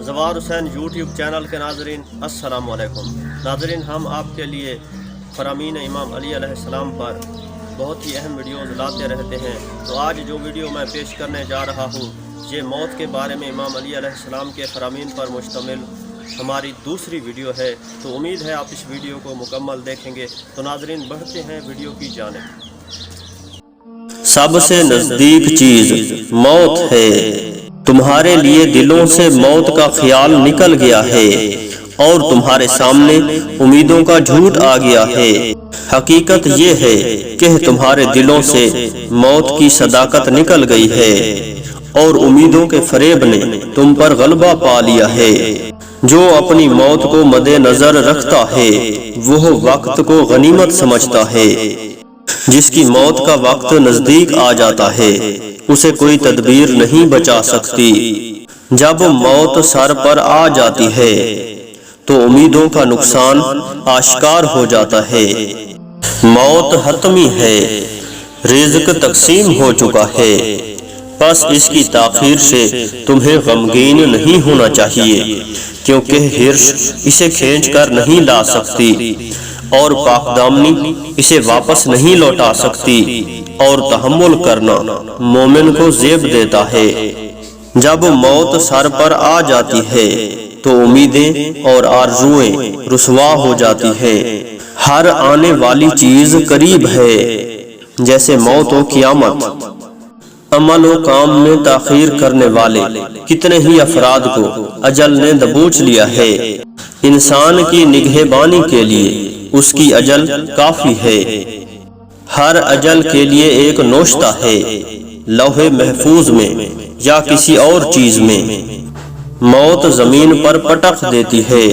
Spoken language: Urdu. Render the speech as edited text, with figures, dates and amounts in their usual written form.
زوار حسین یوٹیوب چینل کے ناظرین السلام علیکم۔ ناظرین، ہم آپ کے لیے فرامین امام علی علیہ السلام پر بہت ہی اہم ویڈیوز لاتے رہتے ہیں۔ تو آج جو ویڈیو میں پیش کرنے جا رہا ہوں یہ موت کے بارے میں امام علی علیہ السلام کے فرامین پر مشتمل ہماری دوسری ویڈیو ہے۔ تو امید ہے آپ اس ویڈیو کو مکمل دیکھیں گے۔ تو ناظرین بڑھتے ہیں ویڈیو کی جانب۔ سب سے نزدیک چیز موت ہے، تمہارے لیے دلوں سے موت کا خیال نکل گیا ہے اور تمہارے سامنے امیدوں کا جھوٹ آ گیا ہے۔ حقیقت یہ ہے کہ تمہارے دلوں سے موت کی صداقت نکل گئی ہے اور امیدوں کے فریب نے تم پر غلبہ پا لیا ہے۔ جو اپنی موت کو مد نظر رکھتا ہے وہ وقت کو غنیمت سمجھتا ہے۔ جس کی موت کا وقت نزدیک آ جاتا ہے اسے کوئی تدبیر نہیں بچا سکتی۔ جب موت سر پر آ جاتی ہے تو امیدوں کا نقصان آشکار ہو جاتا ہے۔ موت حتمی ہے، رزق تقسیم ہو چکا ہے، بس اس کی تاخیر سے تمہیں غمگین نہیں ہونا چاہیے، کیونکہ ہرش اسے کھینچ کر نہیں لا سکتی اور پاک دامنی اسے واپس نہیں لوٹا سکتی، اور تحمل کرنا مومن کو زیب دیتا ہے۔ جب موت سر پر آ جاتی ہے تو امیدیں اور آرزوئیں رسوا ہو جاتی ہیں۔ ہر آنے والی چیز قریب ہے، جیسے موت و قیامت۔ عمل و کام میں تاخیر کرنے والے کتنے ہی افراد کو اجل نے دبوچ لیا ہے۔ انسان کی نگہبانی کے لیے اس کی اجل کافی ہے۔ ہر اجل کے لیے ایک نوشتہ ہے، لوح محفوظ میں یا کسی اور چیز میں۔ موت زمین پر پٹخ دیتی ہے